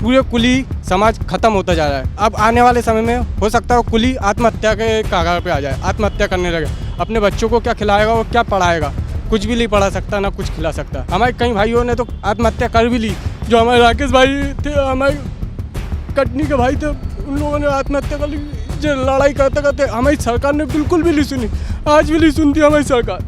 पूरे कुली समाज खत्म होता जा रहा है। अब आने वाले समय में हो सकता है कुली आत्महत्या के कगार पे आ जाए, आत्महत्या करने लगे। अपने बच्चों को क्या खिलाएगा, वो क्या पढ़ाएगा, कुछ भी नहीं पढ़ा सकता, ना कुछ खिला सकता। हमारे कई भाइयों ने तो आत्महत्या कर भी ली। जो हमारे राकेश भाई थे, हमारे कटनी के भाई थे, उन लोगों ने आत्महत्या कर ली। जो लड़ाई करते करते हमारी सरकार ने बिल्कुल भी नहीं सुनी, आज भी नहीं सुनती हमारी सरकार।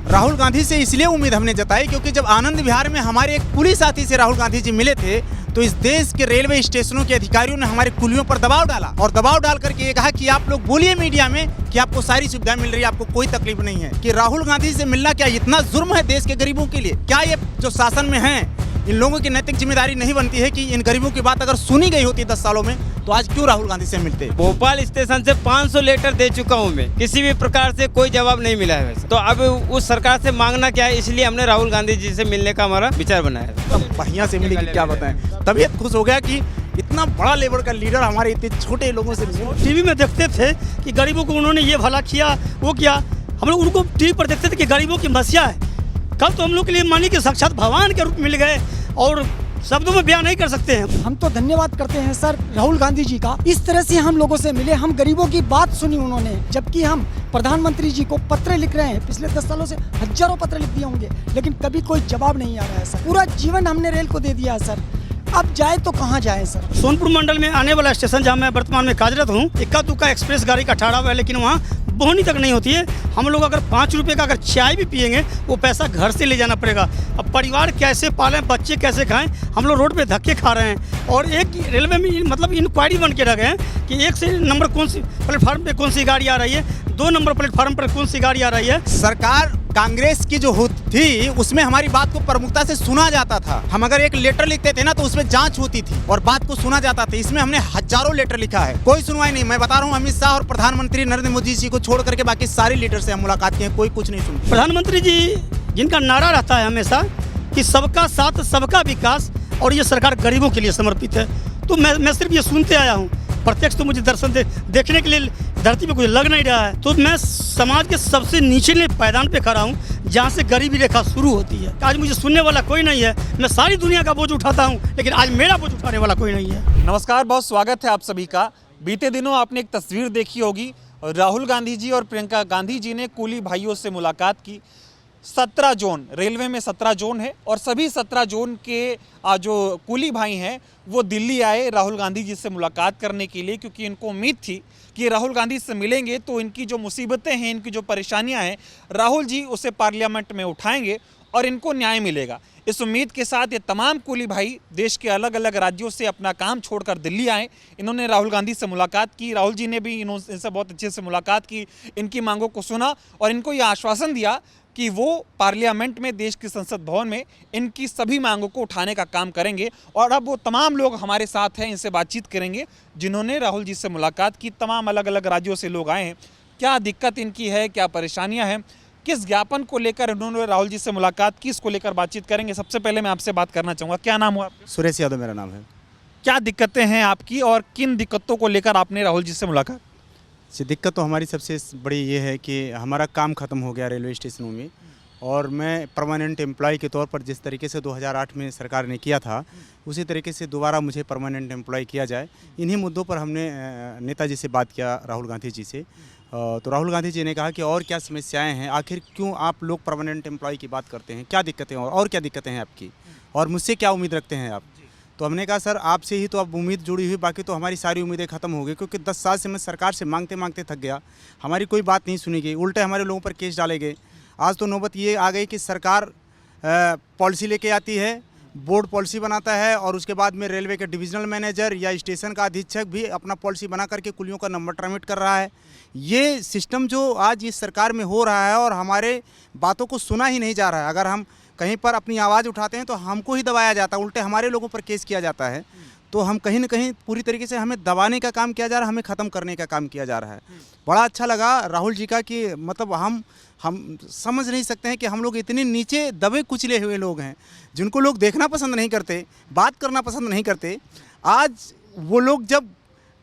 राहुल गांधी से इसलिए उम्मीद हमने जताई क्योंकि जब आनंद विहार में हमारे एक पुलिस साथी से राहुल गांधी जी मिले थे तो इस देश के रेलवे स्टेशनों के अधिकारियों ने हमारे कुलियों पर दबाव डाला और दबाव डाल करके ये कहा कि आप लोग बोलिए मीडिया में कि आपको सारी सुविधा मिल रही है, आपको कोई तकलीफ नहीं है। कि राहुल गांधी से मिलना क्या इतना जुर्म है देश के गरीबों के लिए? क्या ये जो शासन में है इन लोगों की नैतिक जिम्मेदारी नहीं बनती है कि इन गरीबों की बात अगर सुनी गई होती 10 सालों में तो आज क्यों राहुल गांधी से मिलते? भोपाल स्टेशन से 500 लेटर दे चुका हूं मैं, किसी भी प्रकार से कोई जवाब नहीं मिला है वैसे। तो अब उस सरकार से मांगना क्या है, इसलिए हमने राहुल गांधी जी से मिलने का हमारा विचार बनाया। बढ़िया से मिली कि क्या बताएं, तबीयत खुश हो गया कि इतना बड़ा लेवल का लीडर हमारे इतने छोटे लोगों से मिले। टीवी में देखते थे कि गरीबों को उन्होंने ये भला किया, वो किया। हम लोग उनको टीवी पर देखते थे कि गरीबों की मसीहा है। कल तो हम लोग के लिए मानी कि साक्षात भगवान के रूप मिल गए और शब्दों में बयान नहीं कर सकते हैं। हम तो धन्यवाद करते हैं सर राहुल गांधी जी का, इस तरह से हम लोगों से मिले, हम गरीबों की बात सुनी उन्होंने। जबकि हम प्रधानमंत्री जी को पत्र लिख रहे हैं, पिछले 10 सालों से हजारों पत्र लिख दिए होंगे, लेकिन कभी कोई जवाब नहीं आ रहा है सर। पूरा जीवन हमने रेल को दे दिया है सर, अब जाए तो कहाँ जाए सर? सोनपुर मंडल में आने वाला स्टेशन जहाँ मैं वर्तमान में कार्यरत हूँ, इक्का दुक्का एक्सप्रेस गाड़ी का ठाड़ा हुआ है, लेकिन वहाँ बोहनी तक नहीं होती है। हम लोग अगर 5 रुपये का अगर चाय भी पियेंगे वो पैसा घर से ले जाना पड़ेगा। अब परिवार कैसे पालें, बच्चे कैसे खाएं? हम लोग रोड पे धक्के खा रहे हैं। और एक रेलवे में मतलब इंक्वायरी बन के रह गए हैं कि 1 से नंबर कौन सी प्लेटफार्म पे कौन सी गाड़ी आ रही है, 2 नंबर प्लेटफार्म पर कौन सी गाड़ी आ रही है। सरकार कांग्रेस की जो थी उसमें हमारी बात को प्रमुखता से सुना जाता था। हम अगर एक लेटर लिखते थे ना तो उसमें जांच होती थी और बात को सुना जाता था। इसमें हमने हजारों लेटर लिखा है, कोई सुनवाई नहीं। मैं बता रहा हूँ, अमित शाह और प्रधानमंत्री नरेंद्र मोदी जी को छोड़ करके बाकी सारे लीडर से हम मुलाकात किए, कोई कुछ नहीं सुनता। प्रधानमंत्री जी जिनका नारा रहता है हमेशा कि सबका साथ सबका विकास, और ये सरकार गरीबों के लिए समर्पित है। तो मैं सिर्फ ये सुनते आया हूँ, प्रत्यक्ष तो मुझे दर्शन देखने के लिए धरती पे कुछ लग नहीं रहा है। तो मैं समाज के सबसे निचले पायदान पे खड़ा हूँ जहाँ से गरीबी रेखा शुरू होती है। आज मुझे सुनने वाला कोई नहीं है, मैं सारी दुनिया का बोझ उठाता हूँ, लेकिन आज मेरा बोझ उठाने वाला कोई नहीं है। नमस्कार, बहुत स्वागत है आप सभी का। बीते दिनों आपने एक तस्वीर देखी होगी, राहुल गांधी जी और प्रियंका गांधी जी ने कुली भाइयों से मुलाकात की। 17 जोन, रेलवे में 17 जोन है और सभी 17 जोन के जो कुली भाई हैं वो दिल्ली आए राहुल गांधी जी से मुलाकात करने के लिए, क्योंकि इनको उम्मीद थी कि राहुल गांधी से मिलेंगे तो इनकी जो मुसीबतें हैं, इनकी जो परेशानियां हैं, राहुल जी उसे पार्लियामेंट में उठाएंगे और इनको न्याय मिलेगा। इस उम्मीद के साथ ये तमाम कुली भाई देश के अलग अलग राज्यों से अपना काम छोड़कर दिल्ली आए। इन्होंने राहुल गांधी से मुलाकात की, राहुल जी ने भी इनसे बहुत अच्छे से मुलाकात की, इनकी मांगों को सुना और इनको ये आश्वासन दिया कि वो पार्लियामेंट में, देश के संसद भवन में इनकी सभी मांगों को उठाने का काम करेंगे। और अब वो तमाम लोग हमारे साथ हैं, इनसे बातचीत करेंगे जिन्होंने राहुल जी से मुलाकात की। तमाम अलग अलग राज्यों से लोग आए हैं, क्या दिक्कत इनकी है, क्या परेशानियां हैं, किस ज्ञापन को लेकर उन्होंने राहुल जी से मुलाकात की, इसको लेकर बातचीत करेंगे। सबसे पहले मैं आपसे बात करना चाहूँगा, क्या नाम हुआ आपका? सुरेश यादव मेरा नाम है। क्या दिक्कतें हैं आपकी और किन दिक्कतों को लेकर आपने राहुल जी से मुलाकात? दिक्कत तो हमारी सबसे बड़ी ये है कि हमारा काम ख़त्म हो गया रेलवे स्टेशनों में, और मैं परमानेंट एम्प्लॉय के तौर पर जिस तरीके से 2008 में सरकार ने किया था उसी तरीके से दोबारा मुझे परमानेंट एम्प्लॉय किया जाए। इन्हीं मुद्दों पर हमने नेताजी से बात किया, राहुल गांधी जी से। तो राहुल गांधी जी ने कहा कि और क्या समस्याएं हैं, आखिर क्यों आप लोग परमानेंट एम्प्लॉय की बात करते हैं, क्या दिक्कतें और क्या दिक्कतें हैं आपकी, और मुझसे क्या उम्मीद रखते हैं आप? तो हमने कहा सर आपसे ही तो अब उम्मीद जुड़ी हुई, बाकी तो हमारी सारी उम्मीदें ख़त्म हो गई, क्योंकि 10 साल से मैं सरकार से मांगते मांगते थक गया, हमारी कोई बात नहीं सुनी गई, उल्टे हमारे लोगों पर केस डाले गए। आज तो नौबत ये आ गई कि सरकार पॉलिसी लेके आती है, बोर्ड पॉलिसी बनाता है और उसके बाद में रेलवे के डिविजनल मैनेजर या स्टेशन का अधीक्षक भी अपना पॉलिसी बना करके कुलियों का नंबर ट्रांसमिट कर रहा है। ये सिस्टम जो आज इस सरकार में हो रहा है और हमारे बातों को सुना ही नहीं जा रहा है। अगर हम कहीं पर अपनी आवाज़ उठाते हैं तो हमको ही दबाया जाता है, उल्टे हमारे लोगों पर केस किया जाता है। तो हम कहीं ना कहीं पूरी तरीके से हमें दबाने का काम किया जा रहा है, हमें ख़त्म करने का काम किया जा रहा है। बड़ा अच्छा लगा राहुल जी का कि मतलब हम समझ नहीं सकते हैं कि हम लोग इतने नीचे दबे कुचले हुए लोग हैं जिनको लोग देखना पसंद नहीं करते, बात करना पसंद नहीं करते। आज वो लोग जब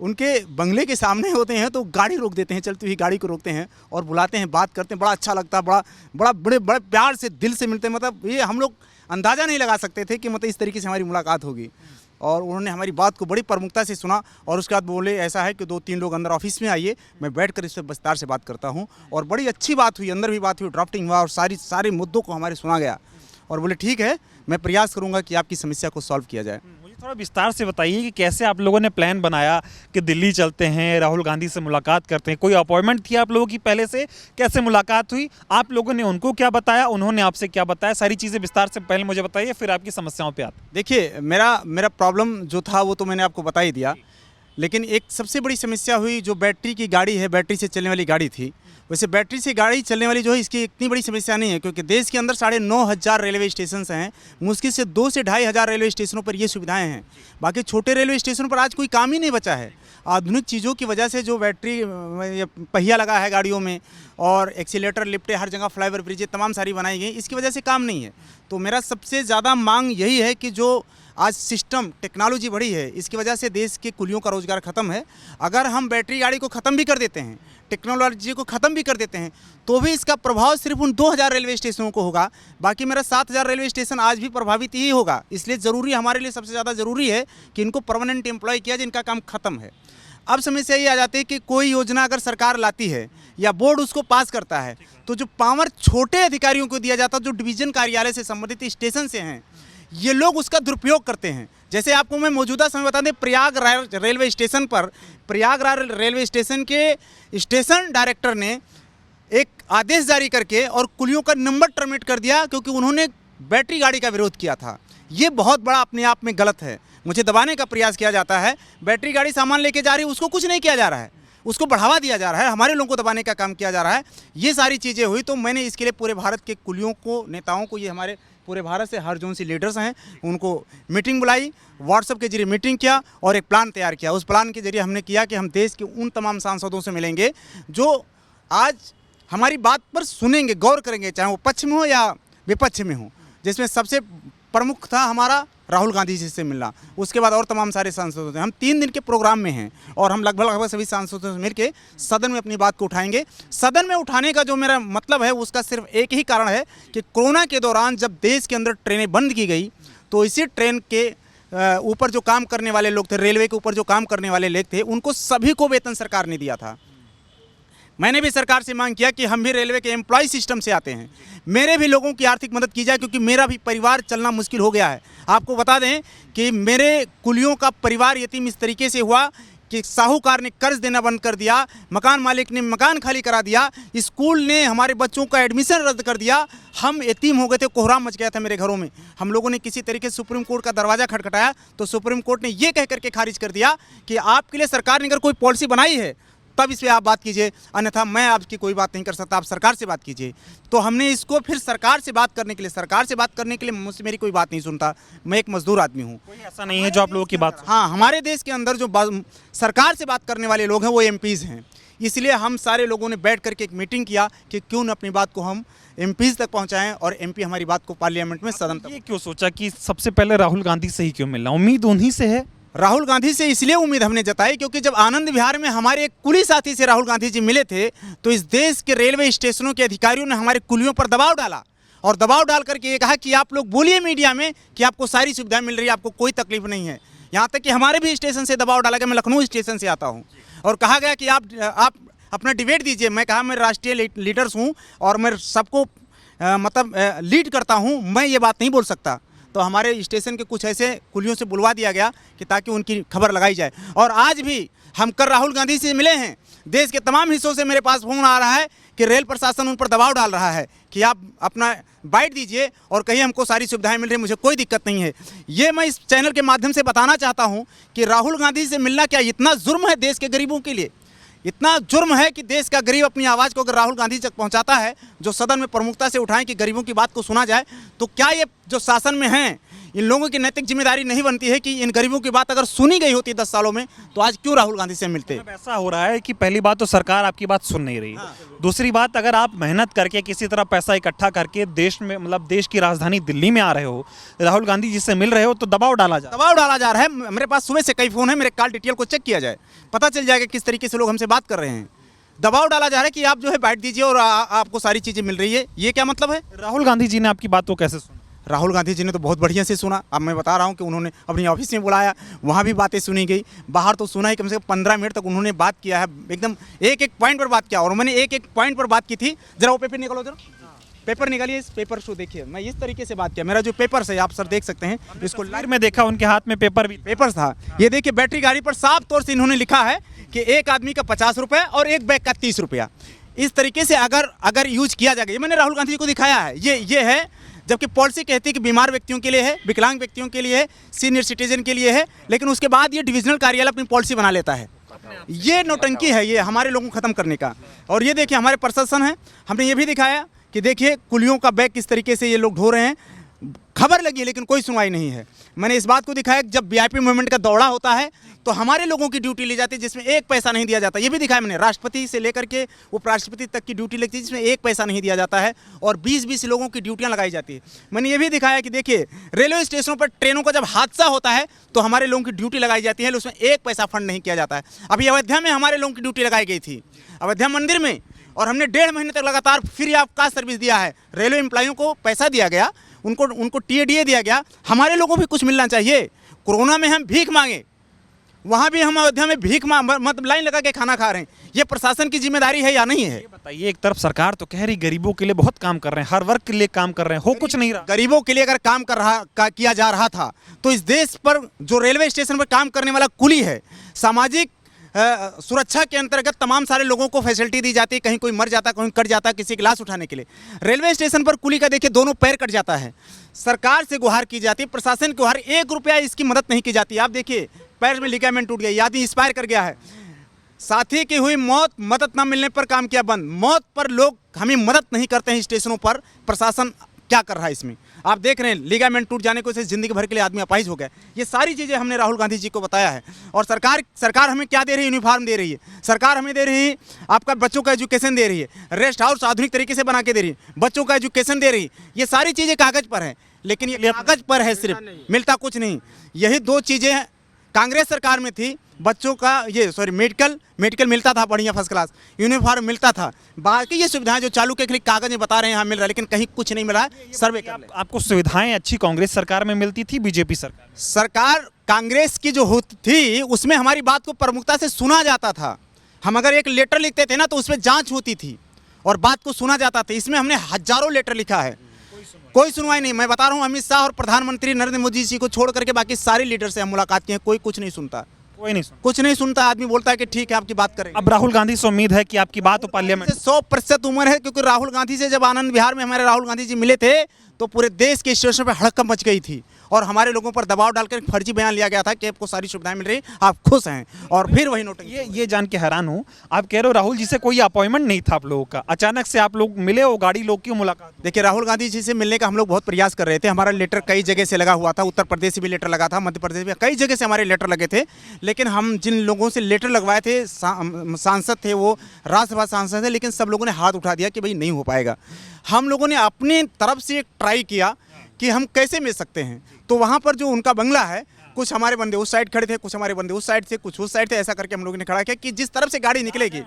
उनके बंगले के सामने होते हैं तो गाड़ी रोक देते हैं, चलती हुई गाड़ी को रोकते हैं और बुलाते हैं, बात करते हैं, बड़ा अच्छा लगता है, बड़े प्यार से दिल से मिलते हैं। मतलब ये हम लोग अंदाज़ा नहीं लगा सकते थे कि मतलब इस तरीके से हमारी मुलाकात होगी। और उन्होंने हमारी बात को बड़ी प्रमुखता से सुना और उसके बाद बोले ऐसा है कि 2-3 लोग अंदर ऑफिस में आइए, मैं बैठकर इस पर विस्तार से बात करता हूं। और बड़ी अच्छी बात हुई, अंदर भी बात हुई, ड्राफ्टिंग हुआ और सारे मुद्दों को हमारे सुना गया और बोले ठीक है, मैं प्रयास करूंगा कि आपकी समस्या को सॉल्व किया जाए। मुझे थोड़ा विस्तार से बताइए कि कैसे आप लोगों ने प्लान बनाया कि दिल्ली चलते हैं, राहुल गांधी से मुलाकात करते हैं। कोई अपॉइंटमेंट थी आप लोगों की पहले से? कैसे मुलाकात हुई? आप लोगों ने उनको क्या बताया, उन्होंने आपसे क्या बताया? सारी चीज़ें विस्तार से पहले मुझे बताइए, फिर आपकी समस्याओं पे आते। देखिए, मेरा प्रॉब्लम जो था वो तो मैंने आपको बता ही दिया, लेकिन एक सबसे बड़ी समस्या हुई जो बैटरी की गाड़ी है, बैटरी से चलने वाली गाड़ी थी। वैसे बैटरी से गाड़ी चलने वाली जो है इसकी इतनी बड़ी समस्या नहीं है, क्योंकि देश के अंदर 9,500 रेलवे स्टेशन हैं। मुश्किल से 2 से 2,500 रेलवे स्टेशनों पर ये सुविधाएं हैं। बाकी छोटे रेलवे स्टेशनों पर आज कोई काम ही नहीं बचा है। आधुनिक चीज़ों की वजह से जो बैटरी पहिया लगा है गाड़ियों में और एक्सीलेटर, लिफ्टें, हर जगह फ्लाईओवर, ब्रिजें तमाम सारी बनाई गई, इसकी वजह से काम नहीं है। तो मेरा सबसे ज़्यादा मांग यही है कि जो आज सिस्टम टेक्नोलॉजी बढ़ी है, इसकी वजह से देश के कुलियों का रोज़गार ख़त्म है। अगर हम बैटरी गाड़ी को ख़त्म भी कर देते हैं, टेक्नोलॉजी को ख़त्म भी कर देते हैं, तो भी इसका प्रभाव सिर्फ उन 2,000 रेलवे स्टेशनों को होगा। बाकी मेरा 7,000 रेलवे स्टेशन आज भी प्रभावित ही होगा। इसलिए ज़रूरी, हमारे लिए सबसे ज़्यादा ज़रूरी है कि इनको परमानेंट एम्प्लॉय किया जाए, जिनका काम ख़त्म है। अब समस्या ये आ जाती है कि कोई योजना अगर सरकार लाती है या बोर्ड उसको पास करता है, तो जो पावर छोटे अधिकारियों को दिया जाता है, जो डिवीज़न कार्यालय से संबंधित स्टेशन से हैं, ये लोग उसका दुरुपयोग करते हैं। जैसे आपको मैं मौजूदा समय बता दें, प्रयागराज रेलवे स्टेशन पर, प्रयागराज रेलवे स्टेशन के स्टेशन डायरेक्टर ने एक आदेश जारी करके और कुलियों का नंबर टर्मिनेट कर दिया, क्योंकि उन्होंने बैटरी गाड़ी का विरोध किया था। ये बहुत बड़ा अपने आप में गलत है। मुझे दबाने का प्रयास किया जाता है। बैटरी गाड़ी सामान लेके जा रही है, उसको कुछ नहीं किया जा रहा है, उसको बढ़ावा दिया जा रहा है, हमारे लोगों को दबाने का काम किया जा रहा है। ये सारी चीज़ें हुई, तो मैंने इसके लिए पूरे भारत के कुलियों को, नेताओं को, ये हमारे पूरे भारत से हर जोन से लीडर्स हैं, उनको मीटिंग बुलाई, व्हाट्सएप के जरिए मीटिंग किया और एक प्लान तैयार किया। उस प्लान के जरिए हमने किया कि हम देश के उन तमाम सांसदों से मिलेंगे जो आज हमारी बात पर सुनेंगे, गौर करेंगे, चाहे वो पक्ष में हो या विपक्ष में हो। जिसमें सबसे प्रमुख था हमारा राहुल गांधी जी से मिलना। उसके बाद और तमाम सारे सांसदों से हम 3 दिन के प्रोग्राम में हैं और हम लगभग सभी सांसदों से मिलकर सदन में अपनी बात को उठाएंगे। सदन में उठाने का जो मेरा मतलब है, उसका सिर्फ एक ही कारण है कि कोरोना के दौरान जब देश के अंदर ट्रेनें बंद की गई, तो इसी ट्रेन के ऊपर जो काम करने वाले लोग थे, रेलवे के ऊपर जो काम करने वाले लोग थे, उनको सभी को वेतन सरकार ने दिया था। मैंने भी सरकार से मांग किया कि हम भी रेलवे के एम्प्लॉय सिस्टम से आते हैं, मेरे भी लोगों की आर्थिक मदद की जाए, क्योंकि मेरा भी परिवार चलना मुश्किल हो गया है। आपको बता दें कि मेरे कुलियों का परिवार यतीम इस तरीके से हुआ कि साहूकार ने कर्ज देना बंद कर दिया, मकान मालिक ने मकान खाली करा दिया, स्कूल ने हमारे बच्चों का एडमिशन रद्द कर दिया। हम यतीम हो गए थे, कोहराम मच गया था मेरे घरों में। हम लोगों ने किसी तरीके से सुप्रीम कोर्ट का दरवाज़ा खटखटाया, तो सुप्रीम कोर्ट ने ये कह करके खारिज कर दिया कि आपके लिए सरकार ने अगर कोई पॉलिसी बनाई है तब इस पर आप बात कीजिए, अन्यथा मैं आपकी कोई बात नहीं कर सकता, आप सरकार से बात कीजिए। तो हमने इसको फिर सरकार से बात करने के लिए मुझसे मेरी कोई बात नहीं सुनता। मैं एक मजदूर आदमी हूँ, कोई ऐसा नहीं है जो आप लोगों की बात। हाँ, हमारे देश के अंदर जो सरकार से बात करने वाले लोग हैं वो एमपीज़ हैं। इसलिए हम सारे लोगों ने बैठ करके एक मीटिंग किया कि क्यों न अपनी बात को हम एमपीज़ तक पहुँचाएँ और एमपी हमारी बात को पार्लियामेंट में, सदन तक। ये क्यों सोचा कि सबसे पहले राहुल गांधी से ही क्यों मिलना? उम्मीद उन्हीं से है। राहुल गांधी से इसलिए उम्मीद हमने जताई क्योंकि जब आनंद विहार में हमारे एक कुली साथी से राहुल गांधी जी मिले थे, तो इस देश के रेलवे स्टेशनों के अधिकारियों ने हमारे कुलियों पर दबाव डाला और दबाव डाल करके ये कहा कि आप लोग बोलिए मीडिया में कि आपको सारी सुविधाएं मिल रही है, आपको कोई तकलीफ नहीं है। यहाँ तक कि हमारे भी स्टेशन से दबाव डाला गया, मैं लखनऊ स्टेशन से आता हूँ, और कहा गया कि आप अपना डिबेट दीजिए। मैं कहा मैं राष्ट्रीय लीडर्स हूँ और मैं सबको लीड करता हूँ, मैं ये बात नहीं बोल सकता। तो हमारे स्टेशन के कुछ ऐसे कुलियों से बुलवा दिया गया कि ताकि उनकी खबर लगाई जाए। और आज भी हम कल राहुल गांधी से मिले हैं, देश के तमाम हिस्सों से मेरे पास फोन आ रहा है कि रेल प्रशासन उन पर दबाव डाल रहा है कि आप अपना बाइट दीजिए और कहीं हमको सारी सुविधाएं मिल रही हैं, मुझे कोई दिक्कत नहीं है। ये मैं इस चैनल के माध्यम से बताना चाहता हूँ कि राहुल गांधी से मिलना क्या इतना जुर्म है देश के गरीबों के लिए? इतना जुर्म है कि देश का गरीब अपनी आवाज़ को अगर राहुल गांधी तक पहुंचाता है, जो सदन में प्रमुखता से उठाएं कि गरीबों की बात को सुना जाए, तो क्या ये जो शासन में हैं इन लोगों की नैतिक जिम्मेदारी नहीं बनती है कि इन गरीबों की बात अगर सुनी गई होती 10 सालों में, तो आज क्यों राहुल गांधी से मिलते? मतलब ऐसा हो रहा है कि पहली बात तो सरकार आपकी बात सुन नहीं रही। दूसरी बात, अगर आप मेहनत करके किसी तरह पैसा इकट्ठा करके देश में, मतलब देश की राजधानी दिल्ली में आ रहे हो, राहुल गांधी जी से मिल रहे हो, तो दबाव डाला जा रहा है। मेरे पास सुबह से कई फोन है, मेरे कॉल डिटेल को चेक किया जाए, पता चल जाएगा किस तरीके से लोग हमसे बात कर रहे हैं। दबाव डाला जा रहा है कि आप जो है बाइट दीजिए और आपको सारी चीज़ें मिल रही है। ये क्या मतलब है? राहुल गांधी जी ने आपकी बात को कैसे सुना? राहुल गांधी जी ने तो बहुत बढ़िया से सुना। अब मैं बता रहा हूँ कि उन्होंने अपनी ऑफिस में बुलाया, वहाँ भी बातें सुनी गई, बाहर तो सुना ही, कम से कम 15 मिनट तक उन्होंने बात किया है, एकदम एक एक पॉइंट पर बात किया। और मैंने एक एक पॉइंट पर बात की थी। जरा वो पेपर निकालो, जरा पेपर निकालिए, इस पेपर को देखिए। मैं इस तरीके से बात किया, मेरा जो पेपर है आप सर देख सकते हैं, इसको तस्वीर में देखा उनके हाथ में पेपर था। ये देखिए बैटरी गाड़ी पर साफ तौर से इन्होंने लिखा है कि एक आदमी का 50 रुपये और एक बैग का 30 रुपया। इस तरीके से अगर यूज किया जाएगा, ये मैंने राहुल गांधी जी को दिखाया है। ये है, जबकि पॉलिसी कहती है कि बीमार व्यक्तियों के लिए है, विकलांग व्यक्तियों के लिए है, सीनियर सिटीजन के लिए है, लेकिन उसके बाद ये डिविजनल कार्यालय अपनी पॉलिसी बना लेता है। ये नौटंकी है, ये हमारे लोगों को खत्म करने का। और ये देखिए हमारे प्रशासन है, हमने ये भी दिखाया कि देखिए कुलियों का बैग किस तरीके से ये लोग ढो रहे हैं। खबर लगी लेकिन कोई सुनवाई नहीं है। मैंने इस बात को दिखाया कि जब वीआईपी मूवमेंट का दौड़ा होता है तो हमारे लोगों की ड्यूटी ली जाती है जिसमें एक पैसा नहीं दिया जाता। ये भी दिखाया मैंने, राष्ट्रपति से लेकर के उपराष्ट्रपति तक की ड्यूटी लगती है जिसमें एक पैसा नहीं दिया जाता है और 20-20 लोगों की ड्यूटियां लगाई जाती है। मैंने ये भी दिखाया कि देखिए रेलवे स्टेशनों पर ट्रेनों का जब हादसा होता है तो हमारे लोगों की ड्यूटी लगाई जाती है, उसमें एक पैसा फंड नहीं किया जाता है। अभी अयोध्या में हमारे लोगों की ड्यूटी लगाई गई थी, अयोध्या मंदिर में, और हमने 1.5 महीने तक लगातार फ्री ऑफ कास्ट सर्विस दिया है। रेलवे एम्प्लॉयों को पैसा दिया गया, उनको टीएडीए दिया गया। हमारे लोगों को भी कुछ मिलना चाहिए। कोरोना में हम भीख मांगे, वहाँ भी हम अयोध्या में भीख मतलब लाइन लगा के खाना खा रहे हैं। ये प्रशासन की जिम्मेदारी है या नहीं है? बताइए, एक तरफ सरकार तो कह रही गरीबों के लिए बहुत काम कर रहे हैं, हर वर्ग के लिए काम कर रहे हैं, हो कुछ नहीं रहा। गरीबों के लिए अगर काम किया जा रहा था तो इस देश पर जो रेलवे स्टेशन पर काम करने वाला कुली है, सामाजिक सुरक्षा के अंतर्गत तमाम सारे लोगों को फैसिलिटी दी जाती है। कहीं कोई मर जाता, कहीं कट जाता, किसी की लाश उठाने के लिए रेलवे स्टेशन पर कुली का देखिए दोनों पैर कट जाता है। सरकार से गुहार की जाती है, प्रशासन की गुहार, 1 रुपया इसकी मदद नहीं की जाती। आप देखिए पैर में लिगामेंट टूट गया, आदमी एक्सपायर कर गया है। साथी की हुई मौत, मदद न मिलने पर काम किया बंद। मौत पर लोग हमें मदद नहीं करते हैं स्टेशनों पर। प्रशासन क्या कर रहा है इसमें? आप देख रहे हैं लिगामेंट टूट जाने को से जिंदगी भर के लिए आदमी अपाहिज हो गया। ये सारी चीज़ें हमने राहुल गांधी जी को बताया है। और सरकार हमें क्या दे रही है? यूनिफॉर्म दे रही है। सरकार हमें दे रही है आपका बच्चों का एजुकेशन दे रही है, रेस्ट हाउस आधुनिक तरीके से बना के दे रही है, बच्चों का एजुकेशन दे रही है। ये सारी चीज़ें कागज़ पर हैं, लेकिन ये कागज़ पर है, सिर्फ मिलता कुछ नहीं। यही 2 चीज़ें कांग्रेस सरकार में थी। बच्चों का मेडिकल मिलता था बढ़िया फर्स्ट क्लास, यूनिफॉर्म मिलता था, बाकी ये सुविधाएं जो चालू के खाली कागज में बता रहे हैं यहाँ मिल रहा है, लेकिन कहीं कुछ नहीं मिला है। सर्वे कर आपको सुविधाएं अच्छी कांग्रेस सरकार में मिलती थी, बीजेपी सरकार कांग्रेस की जो होती थी उसमें हमारी बात को प्रमुखता से सुना जाता था। हम अगर एक लेटर लिखते थे ना तो उसमें जाँच होती थी और बात को सुना जाता था। इसमें हमने हजारों लेटर लिखा है, कोई सुनवाई नहीं। मैं बता रहा हूँ अमित शाह और प्रधानमंत्री नरेंद्र मोदी जी को छोड़ करके बाकी सारे लीडर से हम मुलाकात की है, कोई कुछ नहीं सुनता, कुछ नहीं सुनता। आदमी बोलता है कि ठीक है आपकी बात करें। अब राहुल गांधी से उम्मीद है कि आपकी बात तो पार्लियामेंट 100% उम्र है, क्योंकि राहुल गांधी से जब आनंद विहार में हमारे राहुल गांधी जी मिले थे तो पूरे देश के स्टेशन पर हड़कंप मच गई थी और हमारे लोगों पर दबाव डालकर फर्जी बयान लिया गया था कि आपको सारी सुविधाएं मिल रही, आप खुश हैं। और फिर वही नोटिंग। ये जान के हैरान हूँ, आप कह रहे हो राहुल जी से कोई अपॉइंटमेंट नहीं था आप लोगों का, अचानक से आप लोग मिले हो, गाड़ी लोग की मुलाकात? देखिए राहुल गांधी जी से मिलने का हम लोग बहुत प्रयास कर रहे थे। हमारा लेटर कई जगह से लगा हुआ था, उत्तर प्रदेश से भी लेटर लगा था, मध्य प्रदेश में कई जगह से हमारे लेटर लगे थे। लेकिन हम जिन लोगों से लेटर लगवाए थे, सांसद थे, वो राज्यसभा सांसद थे, लेकिन सब लोगों ने हाथ उठा दिया कि भाई नहीं हो पाएगा। हम लोगों ने अपनी तरफ से एक ट्राई किया कि हम कैसे मिल सकते हैं। तो वहाँ पर जो उनका बंगला है, कुछ हमारे बंदे उस साइड खड़े थे, कुछ हमारे बंदे उस साइड थे, कुछ उस साइड थे, ऐसा करके हम लोगों ने खड़ा किया कि जिस तरफ से गाड़ी निकलेगी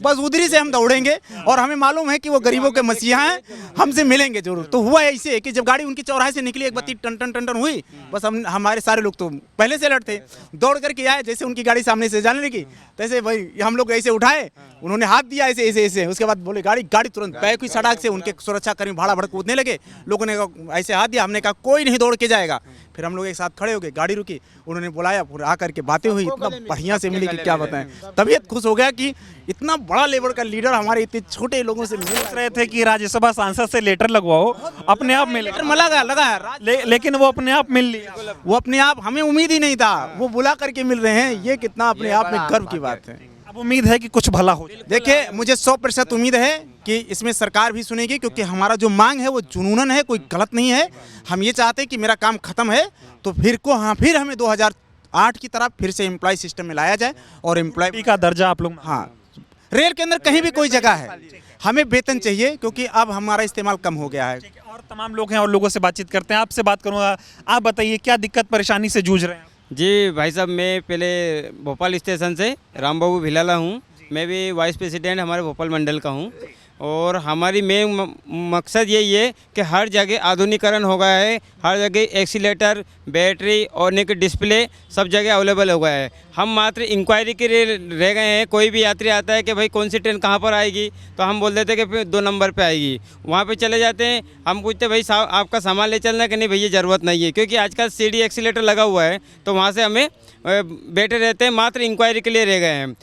बस उधरी से हम दौड़ेंगे। और हमें मालूम है कि वो गरीबों के मसीहा हैं, हमसे मिलेंगे जरूर। तो हुआ ऐसे कि जब गाड़ी उनकी चौराहे से निकली, एक बत्ती टन टन टन टन हुई, बस हमारे सारे लोग तो पहले से अलर्ट थे, दौड़ करके आए। जैसे उनकी गाड़ी सामने से जाने लगी तैसे भाई हम लोग ऐसे उठाए, उन्होंने हाथ दिया ऐसे ऐसे ऐसे, उसके बाद बोले गाड़ी तुरंत बैक हुई सड़क से। उनके सुरक्षाकर्मी भाड़ा भड़ कूदने लगे, लोगों ने ऐसे हाथ दिया, हमने कहा कोई नहीं दौड़ के जाएगा। फिर हम लोग एक साथ खड़े हो गए, गाड़ी रुकी, उन्होंने बुलाया, पूरा आकर के बातें हुई, इतना बढ़िया से मिली कि क्या बताएं। तबीयत खुश हो गया कि इतना बड़ा लेवल का लीडर हमारे इतने छोटे लोगों से मिल रहे थे कि राज्यसभा सांसद से लेटर लगवाओ, अपने आप मिले, लगा लेकिन वो अपने आप मिल लिया। वो अपने आप, हमें उम्मीद ही नहीं था, वो बुला करके मिल रहे हैं। ये कितना अपने आप में गर्व की बात है। अब उम्मीद है कि कुछ भला हो। देखिए मुझे 100% उम्मीद है कि इसमें सरकार भी सुनेगी, क्योंकि हमारा जो मांग है वो जुनूनन है, कोई गलत नहीं है। हम ये चाहते हैं कि मेरा काम खत्म है तो फिर हमें 2008 की तरफ फिर से एम्प्लॉय सिस्टम में लाया जाए और एम्प्लॉय का दर्जा आप लोग, हाँ, रेल के अंदर कहीं भी कोई जगह है, हमें वेतन चाहिए, क्योंकि अब हमारा इस्तेमाल कम हो गया है। और तमाम लोग हैं और लोगों से बातचीत करते हैं। आपसे बात करूँगा, आप बताइए क्या दिक्कत परेशानी से जूझ रहे हैं? जी भाई साहब, मैं पहले भोपाल स्टेशन से राम बाबू भिलाला हूँ। मैं भी वाइस प्रेसिडेंट हमारे भोपाल मंडल का हूँ और हमारी मेन मकसद यही है कि हर जगह आधुनिकरण हो गया है, हर जगह एक्सीलेटर, बैटरी और एक डिस्प्ले सब जगह अवेलेबल हो गया है। हम मात्र इंक्वायरी के लिए रह गए हैं। कोई भी यात्री आता है कि भाई कौन सी ट्रेन कहाँ पर आएगी, तो हम बोल देते हैं कि फिर 2 नंबर पे आएगी, वहाँ पे चले जाते हैं। हम पूछते भाई आपका सामान ले चलना है कि नहीं भैया ज़रूरत नहीं है, क्योंकि आजकल सीडी एक्सीलेटर लगा हुआ है, तो वहाँ से हमें बैठे रहते हैं। मात्र इंक्वायरी के लिए रह गए हैं,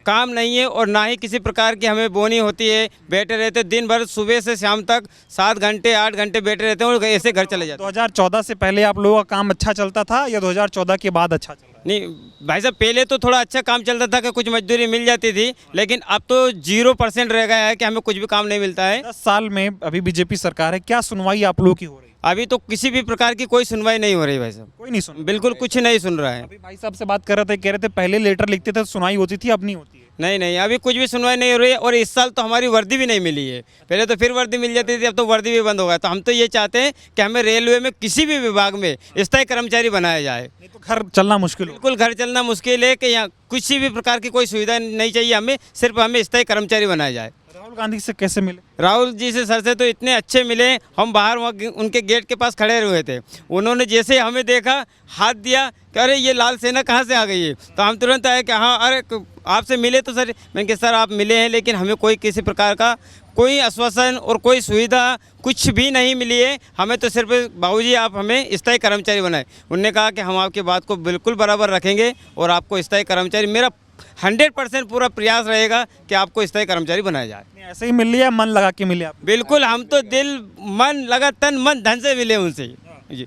काम नहीं है और ना ही किसी प्रकार की हमें बोनी होती है। बैठे रहते दिन भर, सुबह से शाम तक 7 घंटे 8 घंटे बैठे रहते हैं और ऐसे घर चले जाते हैं। 2014 से पहले आप लोगों का काम अच्छा चलता था या 2014 के बाद अच्छा चल रहा है? नहीं भाई साहब, पहले तो थोड़ा अच्छा काम चलता था कि कुछ मजदूरी मिल जाती थी, लेकिन अब तो 0% रह गया है कि हमें कुछ भी काम नहीं मिलता है। 10 साल में अभी बीजेपी सरकार है, क्या सुनवाई आप लोगों की हो रही है? अभी तो किसी भी प्रकार की कोई सुनवाई नहीं हो रही भाई साहब, कोई नहीं सुन, बिल्कुल कुछ नहीं सुन रहा है। अभी भाई साहब से बात कर रहे थे, कह रहे थे पहले लेटर लिखते थे सुनवाई होती थी, अब नहीं होती है। नहीं, अभी कुछ भी सुनवाई नहीं हो रही है। और इस साल तो हमारी वर्दी भी नहीं मिली है। पहले तो फिर वर्दी मिल जाती थी, अब तो वर्दी भी बंद हो गया। तो हम तो ये चाहते हैं कि हमें रेलवे में किसी भी विभाग में स्थायी कर्मचारी बनाया जाए। नहीं तो घर चलना मुश्किल हो। बिल्कुल घर चलना मुश्किल है कि यहाँ किसी भी प्रकार की कोई सुविधा नहीं चाहिए हमें, सिर्फ हमें स्थायी कर्मचारी बनाया जाए। राहुल गांधी से कैसे मिले? राहुल जी से सर से तो इतने अच्छे मिले, हम बाहर वहाँ उनके गेट के पास खड़े हुए थे। उन्होंने जैसे हमें देखा, हाथ दिया कि अरे ये लाल सेना कहाँ से आ गई है, तो हम तुरंत आए कि हाँ अरे आपसे मिले तो सर। मैंने कहा सर आप मिले हैं, लेकिन हमें कोई किसी प्रकार का कोई आश्वासन और कोई सुविधा कुछ भी नहीं मिली है। हमें तो सिर्फ बाबूजी आप हमें स्थायी कर्मचारी बनाए। उन्होंने कहा कि हम आपकी बात को बिल्कुल बराबर रखेंगे और आपको स्थायी कर्मचारी, मेरा 100% पूरा प्रयास रहेगा कि आपको स्थायी कर्मचारी बनाया जाए। ऐसे ही मिल लिया, मन लगा के मिले आप? बिल्कुल, हम तो दिल मन लगा तन मन धन से मिले उनसे जी।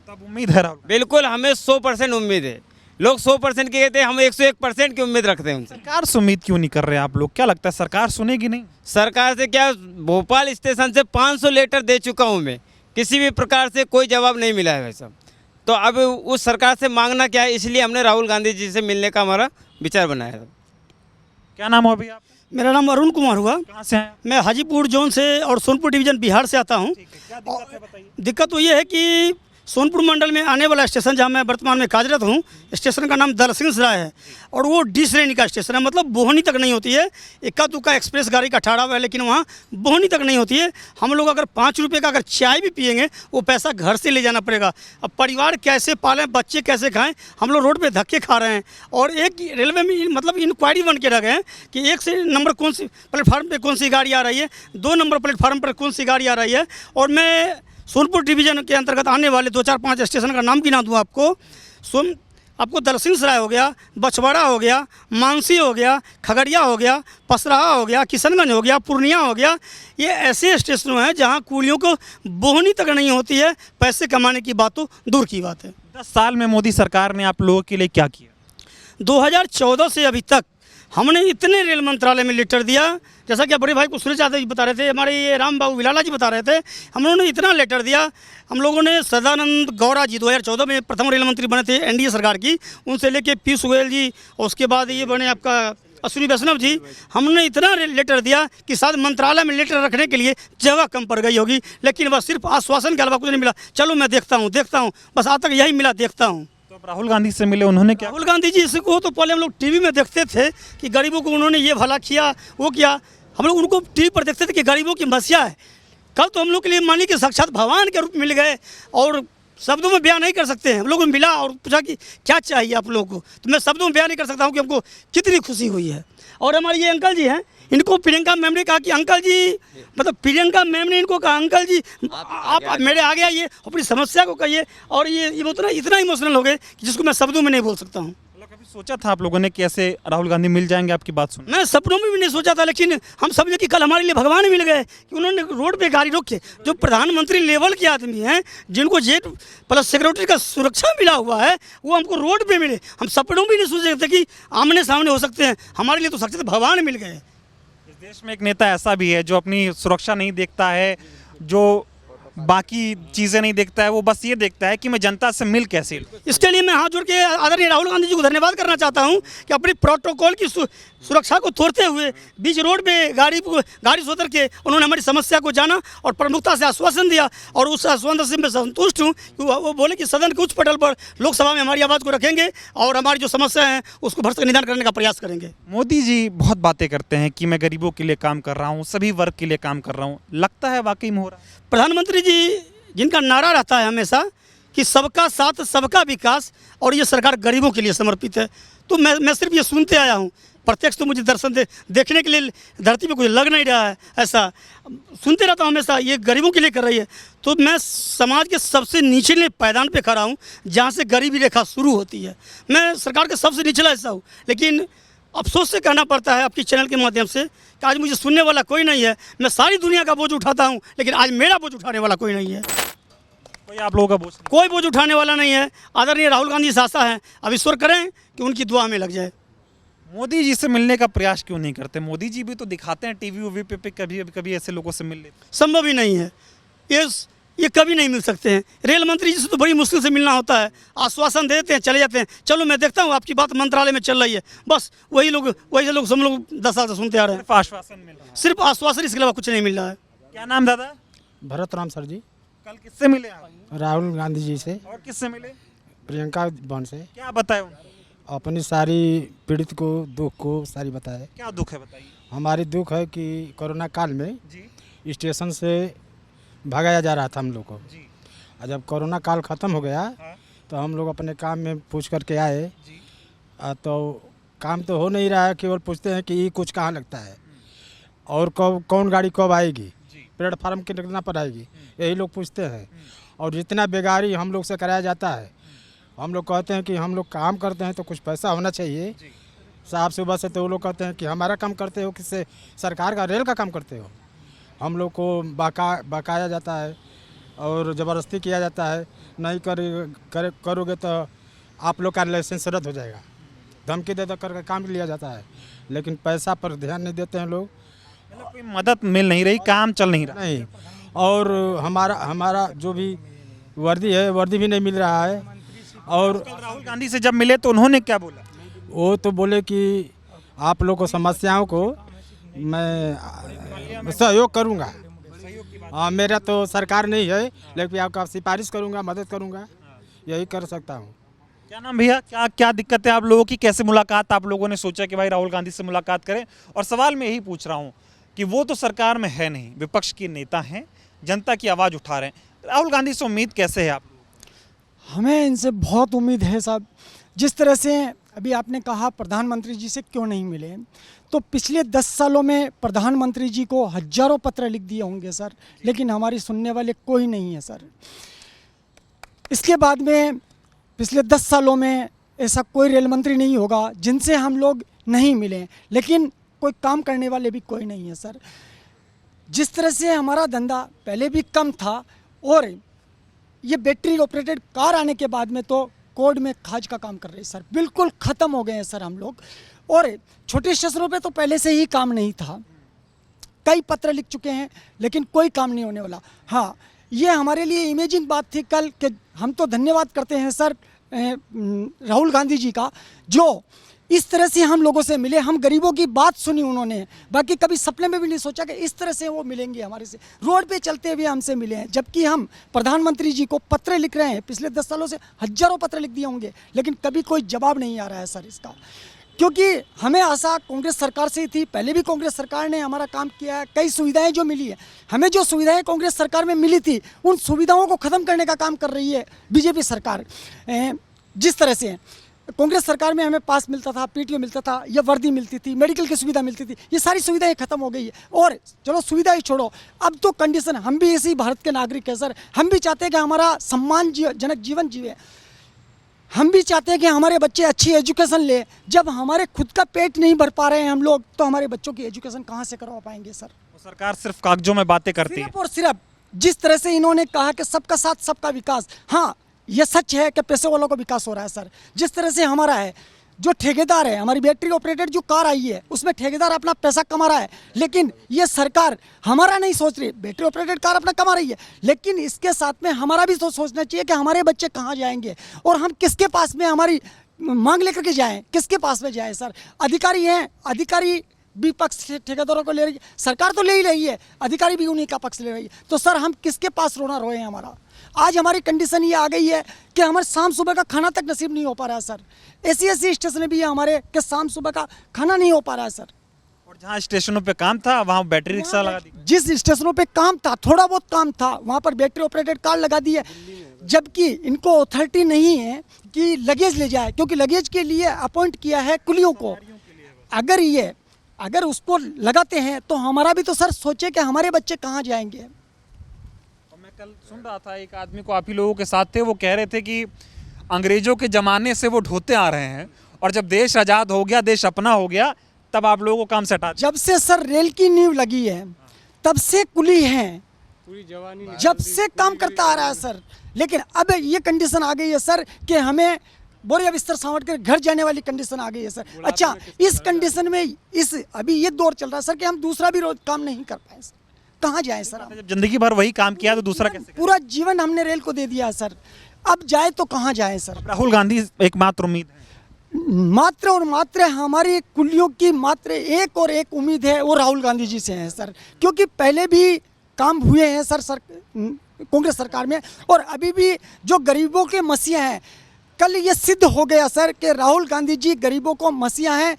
तब उम्मीद है राहुल? बिल्कुल, हमें 100% उम्मीद है। लोग 100% की कहते हैं, हम 101% की उम्मीद रखते हैं उनसे। सरकार से उम्मीद क्यों नहीं कर रहे आप लोग? क्या लगता है सरकार सुनेगी नहीं? सरकार से क्या, भोपाल स्टेशन से 500 लेटर दे चुका हूँ मैं, किसी भी प्रकार से कोई जवाब नहीं मिला है भाई साहब। तो अब उस सरकार से मांगना क्या है, इसलिए हमने राहुल गांधी जी से मिलने का हमारा विचार बनाया था। क्या नाम हो अभी आप? मेरा नाम अरुण कुमार हुआ। कहाँ से हैं? मैं हाजीपुर जोन से और सोनपुर डिवीज़न बिहार से आता हूँ। क्या दिक्कत है बताइए? दिक्कत तो ये है कि सोनपुर मंडल में आने वाला स्टेशन जहाँ मैं वर्तमान में कार्यरत हूँ, स्टेशन का नाम दलसिंह सराय है और वो डी श्रेणी का स्टेशन है, मतलब बोहनी तक नहीं होती है। इक्का दुक्का एक्सप्रेस गाड़ी का ठहरा हुआ है, लेकिन वहाँ बोहनी तक नहीं होती है। हम लोग अगर 5 रुपये का अगर चाय भी पियेंगे, वो पैसा घर से ले जाना पड़ेगा। अब परिवार कैसे पालें, बच्चे कैसे खाएं, हम लोग रोड पे धक्के खा रहे हैं। और एक रेलवे में मतलब इंक्वायरी बन के रह गए हैं कि 1 से नंबर कौन सी प्लेटफार्म पर कौन सी गाड़ी आ रही है, 2 नंबर प्लेटफार्म पर कौन सी गाड़ी आ रही है। और मैं सोनपुर डिवीज़न के अंतर्गत आने वाले 2 4 5 स्टेशन का नाम गिना दूँ आपको। आपको दलसिंह सराय हो गया, बछवाड़ा हो गया, मानसी हो गया, खगड़िया हो गया, पसराहा हो गया, किशनगंज हो गया, पूर्णिया हो गया। ये ऐसे स्टेशन हैं जहां कूलियों को बोहनी तक नहीं होती है। पैसे कमाने की बात तो दूर की बात है। 10 साल में मोदी सरकार ने आप लोगों के लिए क्या किया? 2014 से अभी तक हमने इतने रेल मंत्रालय में लेटर दिया, जैसा कि बड़े भाई को सूर्य यादव जी बता रहे थे, हमारे ये राम बाबू विलाला जी बता रहे थे, हम लोगों ने इतना लेटर दिया। हम लोगों ने सदानंद गौड़ा जी 2014 में प्रथम रेल मंत्री बने थे एनडीए सरकार की, उनसे लेके पीयूष गोयल जी और उसके बाद ये बने आपका अश्विनी वैष्णव जी। हमने इतना लेटर दिया कि शायद मंत्रालय में लेटर रखने के लिए जगह कम पड़ गई होगी, लेकिन बस सिर्फ आश्वासन के अलावा कुछ नहीं मिला। चलो मैं देखता हूँ, बस आज तक यही मिला, देखता हूँ। राहुल गांधी से मिले, उन्होंने क्या? राहुल गांधी जी को तो पहले हम लोग टीवी में देखते थे कि गरीबों को उन्होंने ये भला किया, वो किया। हम लोग उनको टीवी पर देखते थे कि गरीबों की समस्या है। कल तो हम लोग के लिए मानिए कि साक्षात भगवान के रूप मिल गए और शब्दों में बयान नहीं कर सकते हैं। हम लोगों को मिला और पूछा कि क्या चाहिए आप लोगों को, तो मैं शब्दों में बयान नहीं कर सकता हूँ कि हमको कितनी खुशी हुई है। और हमारे ये अंकल जी हैं, इनको प्रियंका मैम ने कहा कि अंकल जी, मतलब प्रियंका मैम ने इनको कहा अंकल जी आप मेरे आ गया, ये अपनी समस्या को कहिए। और ये इतना इमोशनल हो गए कि जिसको मैं शब्दों में नहीं बोल सकता हूँ। कभी सोचा था आप लोगों ने कि ऐसे राहुल गांधी मिल जाएंगे आपकी बात सुन? मैं सपनों में भी नहीं सोचा था, लेकिन हम समझे कि कल हमारे लिए भगवान मिल गए कि उन्होंने रोड पे गाड़ी रोक के, जो प्रधानमंत्री लेवल के आदमी हैं, जिनको जेट प्लस सिक्योरिटी का सुरक्षा मिला हुआ है, वो हमको रोड पे मिले। हम सपनों में नहीं सोचे थे कि आमने सामने हो सकते हैं। हमारे लिए तो साक्षात भगवान मिल गए। इस देश में एक नेता ऐसा भी है जो अपनी सुरक्षा नहीं देखता है, जो बाकी चीज़ें नहीं देखता है, वो बस ये देखता है कि मैं जनता से मिल कैसे लूं। इसके लिए मैं हाथ जोड़ के आदरणीय राहुल गांधी जी को धन्यवाद करना चाहता हूं कि अपनी प्रोटोकॉल की सुरक्षा को तोड़ते हुए बीच रोड पे गाड़ी से उतर के उन्होंने हमारी समस्या को जाना और प्रमुखता से आश्वासन दिया, और उस आश्वासन से मैं संतुष्ट हूं कि वो बोले कि सदन के उच्च पटल पर लोकसभा में हमारी आवाज़ को रखेंगे और हमारी जो समस्या है उसको भरसक निदान करने का प्रयास करेंगे। मोदी जी बहुत बातें करते हैं कि मैं गरीबों के लिए काम कर रहा हूँ, सभी वर्ग के लिए काम कर रहा हूँ, लगता है वाकई में हो रहा है? प्रधानमंत्री जी जिनका नारा रहता है हमेशा कि सबका साथ सबका विकास, और ये सरकार गरीबों के लिए समर्पित है, तो मैं सिर्फ ये सुनते आया हूँ, प्रत्यक्ष तो मुझे दर्शन देखने के लिए धरती पे कुछ लग नहीं रहा है, ऐसा सुनते रहता हूँ हमेशा ये गरीबों के लिए कर रही है। तो मैं समाज के सबसे निचले पायदान पे खड़ा हूँ जहाँ से गरीबी रेखा शुरू होती है। मैं सरकार का सबसे निचला हिस्सा हूँ, लेकिन अफसोस से कहना पड़ता है आपकी चैनल के माध्यम से कि आज मुझे सुनने वाला कोई नहीं है। मैं सारी दुनिया का बोझ उठाता हूँ, लेकिन आज मेरा बोझ उठाने वाला कोई नहीं है। कोई आप लोगों का बोझ नहीं। कोई बोझ उठाने वाला नहीं है। आदरणीय राहुल गांधी से आशा है, अब ईश्वर करें कि उनकी दुआ में लग जाए। मोदी जी से मिलने का प्रयास क्यों नहीं करते? मोदी जी भी तो दिखाते हैं टीवी वीवी पे कभी कभी ऐसे लोगों से मिल लेते। संभव ही नहीं है, ये कभी नहीं मिल सकते हैं। रेल मंत्री जी से तो बड़ी मुश्किल से मिलना होता है, आश्वासन देते हैं चले जाते हैं, चलो मैं देखता हूँ आपकी बात मंत्रालय में चल रही है, बस वही लोग हम लोग 10 साल से सुनते आ रहे हैं। सिर्फ आश्वासन मिल रहा है। सिर्फ आश्वासन, इसके अलावा कुछ नहीं मिल रहा है। क्या नाम दादा? भरत राम सर जी। कल किससे मिले आप? राहुल गांधी जी से, और किससे मिले? प्रियंका बहन से। क्या बताए उन्होंने? अपनी सारी पीड़ित को दुख को सारी बताए। क्या दुख है बताइए। हमारी दुख है कि कोरोना काल में जी स्टेशन से भगाया जा रहा था हम लोग को, जी और जब कोरोना काल ख़त्म हो गया हाँ तो हम लोग अपने काम में पूछ करके आए, जी तो काम तो हो नहीं रहा है, केवल पूछते हैं कि ये कुछ कहाँ लगता है और कब कौन गाड़ी कब आएगी, जी प्लेटफार्म कितना पर आएगी, यही लोग पूछते हैं। और जितना बेगारी हम लोग से कराया जाता है, हम लोग कहते हैं कि हम लोग काम करते हैं तो कुछ पैसा होना चाहिए। जी साहब सुबह से तो वो लोग कहते हैं कि हमारा काम करते हो, किससे? सरकार का, रेल का काम करते हो। हम लोग को बकाया जाता है और ज़बरदस्ती किया जाता है, नहीं करोगे तो आप लोग का लाइसेंस रद्द हो जाएगा, धमकी दे करके काम लिया जाता है, लेकिन पैसा पर ध्यान नहीं देते हैं लोग। मतलब कोई मदद मिल नहीं रही, काम चल नहीं रहा। नहीं, और हमारा जो भी वर्दी है, वर्दी भी नहीं मिल रहा है। और कल राहुल गांधी से जब मिले तो उन्होंने क्या बोला? वो तो बोले कि आप लोग को समस्याओं को मैं सहयोग करूंगा। हाँ, मेरा तो सरकार नहीं है, लेकिन आपका सिफारिश करूंगा, मदद करूंगा, यही कर सकता हूं। क्या नाम भैया? क्या दिक्कत है आप लोगों की? कैसे मुलाकात आप लोगों ने सोचा कि भाई राहुल गांधी से मुलाकात करें? और सवाल मैं यही पूछ रहा हूँ कि वो तो सरकार में है नहीं, विपक्ष के नेता हैं, जनता की आवाज़ उठा रहे हैं, राहुल गांधी से उम्मीद कैसे है आप? हमें इनसे बहुत उम्मीद है साहब। जिस तरह से अभी आपने कहा प्रधानमंत्री जी से क्यों नहीं मिले, तो पिछले 10 सालों में प्रधानमंत्री जी को हजारों पत्र लिख दिए होंगे सर, लेकिन हमारी सुनने वाले कोई नहीं है सर। इसके बाद में पिछले 10 सालों में ऐसा कोई रेल मंत्री नहीं होगा जिनसे हम लोग नहीं मिले, लेकिन कोई काम करने वाले भी कोई नहीं है सर। जिस तरह से हमारा धंधा पहले भी कम था, और ये बैटरी ऑपरेटेड कार आने के बाद में तो कोड में खाज का काम कर रहे हैं सर, बिल्कुल ख़त्म हो गए हैं सर हम लोग। और छोटे शस्त्रों पे तो पहले से ही काम नहीं था, कई पत्र लिख चुके हैं, लेकिन कोई काम नहीं होने वाला। हाँ, ये हमारे लिए इमेजिंग बात थी कल कि हम तो धन्यवाद करते हैं सर राहुल गांधी जी का, जो इस तरह से हम लोगों से मिले, हम गरीबों की बात सुनी उन्होंने। बाकी कभी सपने में भी नहीं सोचा कि इस तरह से वो मिलेंगे हमारे से, रोड पे चलते हुए हमसे मिले हैं। जबकि हम प्रधानमंत्री जी को पत्र लिख रहे हैं, पिछले 10 सालों से हजारों पत्र लिख दिए होंगे, लेकिन कभी कोई जवाब नहीं आ रहा है सर इसका। क्योंकि हमें आशा कांग्रेस सरकार से ही थी, पहले भी कांग्रेस सरकार ने हमारा काम किया है, कई सुविधाएं जो मिली है, हमें जो सुविधाएं कांग्रेस सरकार में मिली थी, उन सुविधाओं को ख़त्म करने का काम कर रही है बीजेपी सरकार। जिस तरह से कांग्रेस सरकार में हमें पास मिलता था, पीटीओ मिलता था, या वर्दी मिलती थी, मेडिकल की सुविधा मिलती थी, ये सारी सुविधाएं खत्म हो गई है। और चलो सुविधा ही छोड़ो, अब तो कंडीशन, हम भी इसी भारत के नागरिक हैं सर, हम भी चाहते हैं कि हमारा सम्मानजनक जीवन जिए, हम भी चाहते हैं कि हमारे बच्चे अच्छी एजुकेशन ले। जब हमारे खुद का पेट नहीं भर पा रहे हैं हम लोग, तो हमारे बच्चों की एजुकेशन कहाँ से करवा पाएंगे सर? सरकार सिर्फ कागजों में बातें करती है। सिर्फ और सिर्फ जिस तरह से इन्होंने कहा कि सबका साथ सबका विकास, हाँ ये सच है कि पैसे वालों का विकास हो रहा है सर। जिस तरह से हमारा है, जो ठेकेदार है, हमारी बैटरी ऑपरेटेड जो कार आई है उसमें ठेकेदार अपना पैसा कमा रहा है, लेकिन ये सरकार हमारा नहीं सोच रही। बैटरी ऑपरेटेड कार अपना कमा रही है, लेकिन इसके साथ में हमारा भी तो सोचना चाहिए कि हमारे बच्चे कहाँ जाएंगे और हम किसके पास में हमारी मांग लेकर के जाएं, किसके पास में जाएं। सर अधिकारी हैं, अधिकारी भी पक्ष ठेकेदारों को ले रही है, सरकार तो ले ही रही है, अधिकारी भी उन्हीं का पक्ष ले रही है। तो सर हम किसके पास रोना रोए हैं? हमारा आज हमारी कंडीशन ये आ गई है कि हमारे शाम सुबह का खाना तक नसीब नहीं हो पा रहा है सर। ऐसी स्टेशन भी है हमारे कि शाम सुबह का खाना नहीं हो पा रहा है सर। और जहाँ स्टेशनों पे काम था वहाँ बैटरी रिक्शा लगा दी। जिस स्टेशनों पे काम था, थोड़ा बहुत काम था, वहाँ पर बैटरी ऑपरेटेड कार लगा दी है, जबकि इनको अथॉरिटी नहीं है कि लगेज ले जाए, क्योंकि लगेज के लिए अपॉइंट किया है कुलियों को। अगर उसको लगाते हैं तो हमारा भी तो सर सोचे कि हमारे बच्चे कहाँ जाएंगे। और मैं कल सुन रहा था एक आदमी को, आप ही लोगों के साथ थे, वो कह रहे थे कि अंग्रेजों के ज़माने से वो ढोते आ रहे हैं और जब देश आज़ाद हो गया, देश अपना हो गया, तब आप लोगों को काम से हटा दिया। जब से सर रेल की नींव लगी है तब से कुली हैं, पूरी जवानी जब से काम करता आ रहा है सर। लेकिन अब ये कंडीशन आ गई है सर कि हमें बोरिया बिस्तर सावट कर घर जाने वाली कंडीशन आ गई है सर। अच्छा, इस कंडीशन में अभी ये दौर चल रहा है सर कि हम दूसरा भी रोज काम नहीं कर पाए सर, कहाँ जाए सर हम? जब जिंदगी भर वही काम किया तो दूसरा कैसे? पूरा जीवन हमने रेल को दे दिया है सर, अब जाए तो कहाँ जाए सर? राहुल गांधी एकमात्र उम्मीद है। मात्र और मात्र हमारी कुलियों की मात्र एक और एक उम्मीद है, वो राहुल गांधी जी से है सर। क्योंकि पहले भी काम हुए हैं सर कांग्रेस सरकार में, और अभी भी जो गरीबों के मसीहा हैं, कल ये सिद्ध हो गया सर कि राहुल गांधी जी गरीबों को मसीहा हैं।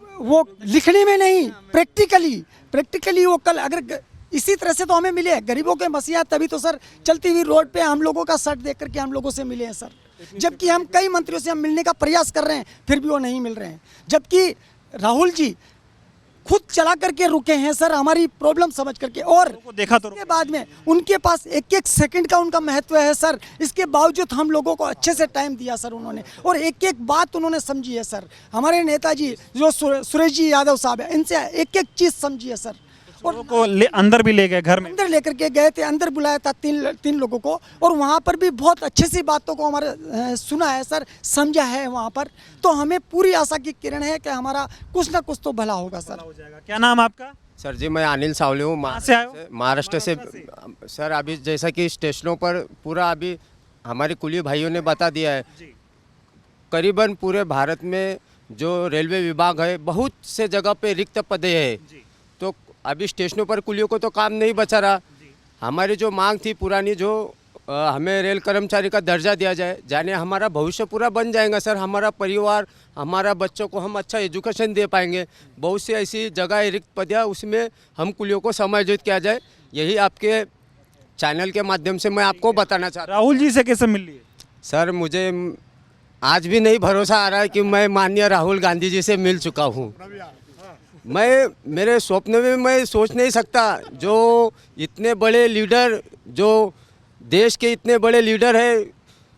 वो लिखने में नहीं, प्रैक्टिकली वो कल अगर इसी तरह से तो हमें मिले गरीबों के मसीहा, तभी तो सर चलती हुई रोड पे हम लोगों का शर्ट देख करके हम लोगों से मिले हैं सर। जबकि हम कई मंत्रियों से हम मिलने का प्रयास कर रहे हैं, फिर भी वो नहीं मिल रहे हैं। जबकि राहुल जी खुद चला करके रुके हैं सर, हमारी प्रॉब्लम समझ करके, और देखा तो उसके बाद में उनके पास एक एक सेकंड का उनका महत्व है सर। इसके बावजूद हम लोगों को अच्छे से टाइम दिया सर उन्होंने, और एक एक बात उन्होंने समझी है सर। हमारे नेताजी जो सुरेश जी यादव साहब है, इनसे एक एक चीज़ समझी है सर। और को अंदर भी ले गए, घर में अंदर लेकर के गए थे, अंदर बुलाया था तीन लोगों को, और वहाँ पर भी बहुत अच्छे सी बातों को हमारे सुना है सर, समझा है वहाँ पर। तो हमें पूरी आशा की किरण है कि हमारा कुछ ना कुछ तो भला होगा सर। हो जाएगा। क्या नाम आपका? सर जी, मैं अनिल सावले हूँ, से आए हो? महाराष्ट्र से। सर अभी जैसा कि स्टेशनों पर पूरा अभी हमारे कुली भाइयों ने बता दिया है, करीबन पूरे भारत में जो रेलवे विभाग है बहुत से जगह पे रिक्त पदे हैं, तो अभी स्टेशनों पर कुलियों को तो काम नहीं बचा रहा। हमारी जो मांग थी पुरानी, जो हमें रेल कर्मचारी का दर्जा दिया जाए, जाने हमारा भविष्य पूरा बन जाएगा सर, हमारा परिवार, हमारा बच्चों को हम अच्छा एजुकेशन दे पाएंगे। बहुत सी ऐसी जगह है रिक्त पदियाँ, उसमें हम कुलियों को समायोजित किया जाए, यही आपके चैनल के माध्यम से मैं आपको बताना चाहता हूँ। राहुल जी से कैसे मिल लिए? सर मुझे आज भी नहीं भरोसा आ रहा है कि मैं माननीय राहुल गांधी जी से मिल चुका हूँ। मैं मेरे स्वप्न में मैं सोच नहीं सकता, जो इतने बड़े लीडर, जो देश के इतने बड़े लीडर हैं,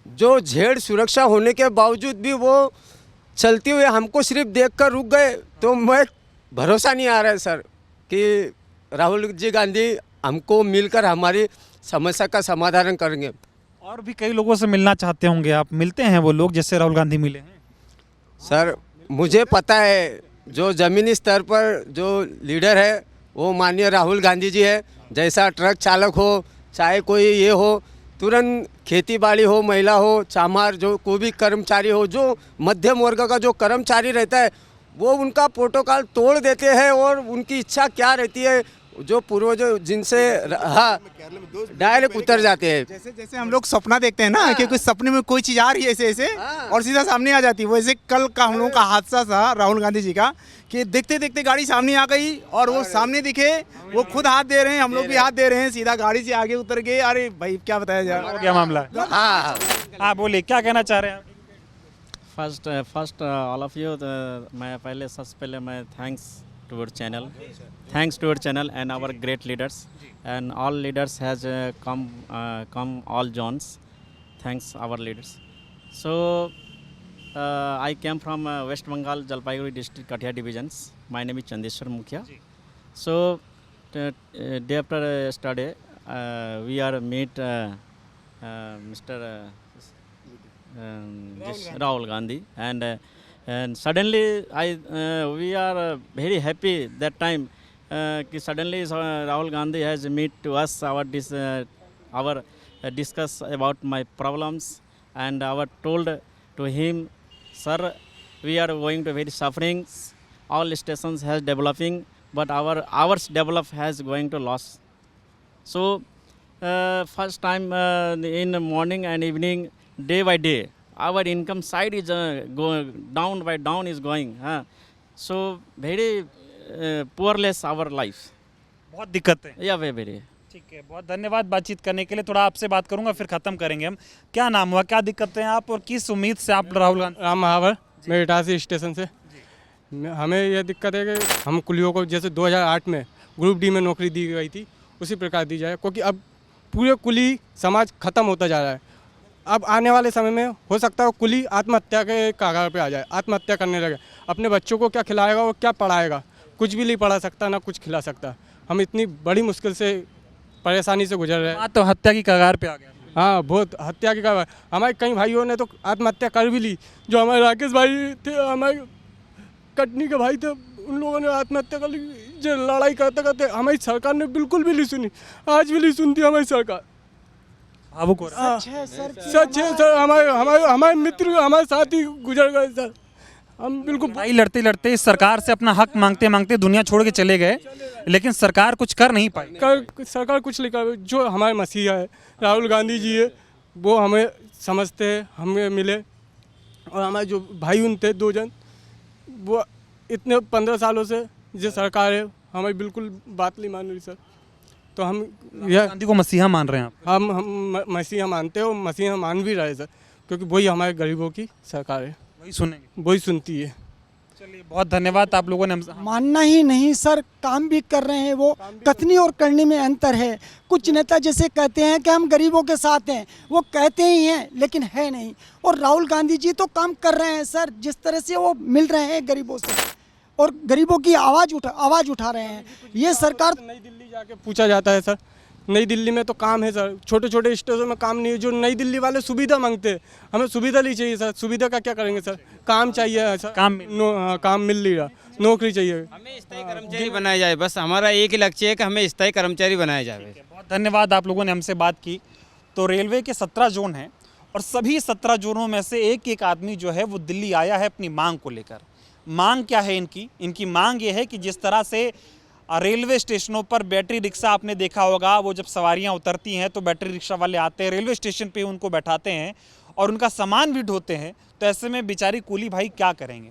जो झेड़ सुरक्षा होने के बावजूद भी वो चलते हुए हमको सिर्फ देखकर रुक गए, तो मैं भरोसा नहीं आ रहा है सर कि राहुल जी गांधी हमको मिलकर हमारी समस्या का समाधान करेंगे। और भी कई लोगों से मिलना चाहते होंगे आप, मिलते हैं वो लोग जैसे राहुल गांधी मिले हैं? सर मुझे पता है, जो ज़मीनी स्तर पर जो लीडर है वो माननीय राहुल गांधी जी है। जैसा ट्रक चालक हो, चाहे कोई ये हो, तुरंत खेती बाड़ी हो, महिला हो, चामार, जो कोई भी कर्मचारी हो, जो मध्यम वर्ग का जो कर्मचारी रहता है, वो उनका प्रोटोकॉल तोड़ देते हैं, और उनकी इच्छा क्या रहती है, जो पूर्वजों जिनसे हाँ डायरेक्ट उतर जाते हैं। जैसे जैसे हम लोग सपना देखते हैं ना कि कुछ सपने में कोई चीज़ आ रही है ऐसे ऐसे और सीधा सामने आ जाती है, वैसे कल का हम लोगों का हादसा था राहुल गांधी जी का, कि देखते देखते गाड़ी सामने आ गई और वो सामने दिखे, वो खुद हाथ दे रहे हैं, हम लोग भी हाथ दे रहे हैं, सीधा गाड़ी से आगे उतर गए। अरे भाई क्या बताया जाए, हो गया मामला। हाँ हाँ बोलिए, क्या कहना चाह रहे हैं आप? फर्स्ट ऑल ऑफ यू, मैं सबसे पहले मैं thanks to your channel, thanks to your channel and our great leaders, and all leaders has come all zones. Thanks our leaders. So I came from West Bengal, Jalpaiguri district, Kathia divisions. My name is Chandeshwar Mukhia. So day after yesterday we are meet Mr. Rahul Gandhi, and And suddenly we are very happy that time. Suddenly Rahul Gandhi has meet to us our discuss about my problems, and our told to him, sir, we are going to very suffering. All stations has developing, but ours develop has going to loss. So first time in the morning and evening, day by day, our income side is going down by down is going. So very poorless our life. बहुत दिक्कत है। Yeah, very. ठीक है, बहुत धन्यवाद बातचीत करने के लिए। थोड़ा आपसे बात करूंगा फिर खत्म करेंगे हम। क्या नाम हुआ, क्या दिक्कत है आप और किस उम्मीद से आप राहुल गांधी? राम महावर, मैं इटारसी स्टेशन से। हमें यह दिक्कत है कि हम कुलियों को जैसे 2008 में ग्रुप डी में नौकरी दी गई थी उसी प्रकार दी जाए, क्योंकि अब पूरे कुली समाज खत्म होता जा रहा है। अब आने वाले समय में हो सकता है कुली आत्महत्या के कगार पे आ जाए, आत्महत्या करने लगे। अपने बच्चों को क्या खिलाएगा और क्या पढ़ाएगा, कुछ भी नहीं पढ़ा सकता ना कुछ खिला सकता। हम इतनी बड़ी मुश्किल से परेशानी से गुजर रहे हैं। तो हत्या की कगार पे आ गया। हाँ, बहुत हत्या की कगार। हमारे कई भाइयों ने तो आत्महत्या कर भी ली। जो हमारे राकेश भाई थे, हमारे कटनी के भाई थे, उन लोगों ने आत्महत्या कर ली। जो लड़ाई करते करते हमारी सरकार ने बिल्कुल भी नहीं सुनी, आज भी नहीं सुनती हमारी सरकार। भावुक हो रहा है। सच है सर, हमारे मित्र हमारे साथ ही गुजर गए सर। हम बिल्कुल लड़ाई लड़ते लड़ते इस सरकार से अपना हक मांगते मांगते दुनिया छोड़ के चले गए, लेकिन सरकार कुछ कर नहीं पाई। सरकार कुछ नहीं कर। जो हमारे मसीहा है राहुल गांधी जी है, वो हमें समझते हैं, हमें मिले। और हमारे जो भाई उन थे 2 जन, वो इतने 15 सालों से जो सरकार है हमारी बिल्कुल बात नहीं मान रही सर। तो हम गांधी को मसीहा मान रहे हैं आप? हम मसीहा मानते हैं और मसीहा मान भी रहे सर, क्योंकि वही हमारे गरीबों की सरकार है, वही सुनेंगे, वही सुनती है। चलिए, बहुत धन्यवाद आप लोगों ने। मानना ही नहीं सर, काम भी कर रहे हैं। वो कथनी और करने में अंतर है। कुछ नेता जैसे कहते हैं कि हम गरीबों के साथ हैं, वो कहते ही हैं लेकिन है नहीं। और राहुल गांधी जी तो काम कर रहे हैं सर, जिस तरह से वो मिल रहे हैं गरीबों से और गरीबों की आवाज़ उठा रहे हैं। ये सरकार नई दिल्ली जाके पूछा जाता है सर, नई दिल्ली में तो काम है सर, छोटे छोटे स्टेशनों में काम नहीं है। जो नई दिल्ली वाले सुविधा मांगते हैं, हमें सुविधा नहीं चाहिए सर। सुविधा का क्या करेंगे सर, काम चाहिए सर। काम मिल नहीं रहा, नौकरी चाहिए। हमें स्थायी कर्मचारी बनाया जाए, बस हमारा एक ही लक्ष्य है कि हमें स्थायी कर्मचारी बनाया जाए। बहुत धन्यवाद आप लोगों ने हमसे बात की। तो रेलवे के 17 जोन हैं और सभी 17 जोनों में से एक एक आदमी जो है वो दिल्ली आया है अपनी मांग को लेकर। मांग क्या है इनकी मांग ये है कि जिस तरह से रेलवे स्टेशनों पर बैटरी रिक्शा आपने देखा होगा, वो जब सवारियां उतरती हैं तो बैटरी रिक्शा वाले आते हैं, रेलवे स्टेशन पे उनको बैठाते हैं और उनका सामान भी ढोते हैं। तो ऐसे में बेचारी कूली भाई क्या करेंगे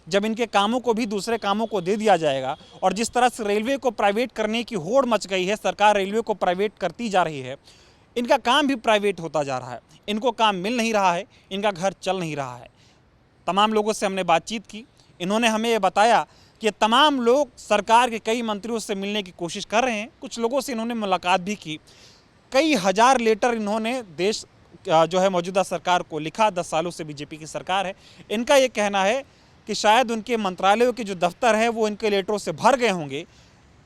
जब इनके कामों को भी दूसरे कामों को दे दिया जाएगा। और जिस तरह से रेलवे को प्राइवेट करने की होड़ मच गई है, सरकार रेलवे को प्राइवेट करती जा रही है, इनका काम भी प्राइवेट होता जा रहा है, इनको काम मिल नहीं रहा है, इनका घर चल नहीं रहा है। तमाम लोगों से हमने बातचीत की, इन्होंने हमें ये बताया कि तमाम लोग सरकार के कई मंत्रियों से मिलने की कोशिश कर रहे हैं। कुछ लोगों से इन्होंने मुलाकात भी की। कई हज़ार लेटर इन्होंने देश जो है मौजूदा सरकार को लिखा। 10 सालों से बीजेपी की सरकार है। इनका ये कहना है कि शायद उनके मंत्रालयों के जो दफ्तर हैं वो इनके लेटरों से भर गए होंगे,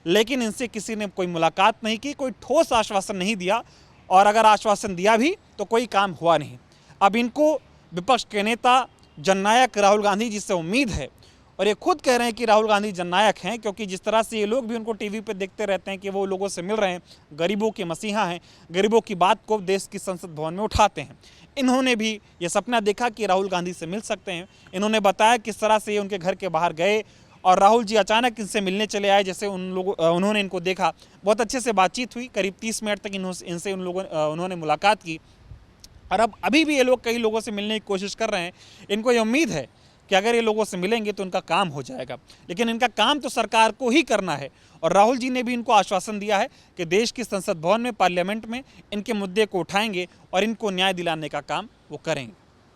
लेकिन इनसे किसी ने कोई मुलाकात नहीं की, कोई ठोस आश्वासन नहीं दिया, और अगर आश्वासन दिया भी तो कोई काम हुआ नहीं। अब इनको विपक्ष के नेता जननायक राहुल गांधी जी से उम्मीद है, और ये खुद कह रहे हैं कि राहुल गांधी जननायक हैं, क्योंकि जिस तरह से ये लोग भी उनको टीवी पे देखते रहते हैं कि वो लोगों से मिल रहे हैं, गरीबों के मसीहा हैं, गरीबों की बात को देश की संसद भवन में उठाते हैं। इन्होंने भी ये सपना देखा कि राहुल गांधी से मिल सकते हैं। इन्होंने बताया किस तरह से ये उनके घर के बाहर गए और राहुल जी अचानक इनसे मिलने चले आए। जैसे उन्होंने इनको देखा, बहुत अच्छे से बातचीत हुई, करीब 30 मिनट तक इनसे उन्होंने मुलाकात की। और अब अभी भी ये लोग कई लोगों से मिलने की कोशिश कर रहे हैं। इनको ये उम्मीद है कि अगर ये लोगों से मिलेंगे तो इनका काम हो जाएगा, लेकिन इनका काम तो सरकार को ही करना है। और राहुल जी ने भी इनको आश्वासन दिया है कि देश की संसद भवन में, पार्लियामेंट में इनके मुद्दे को उठाएंगे और इनको न्याय दिलाने का काम वो करेंगे।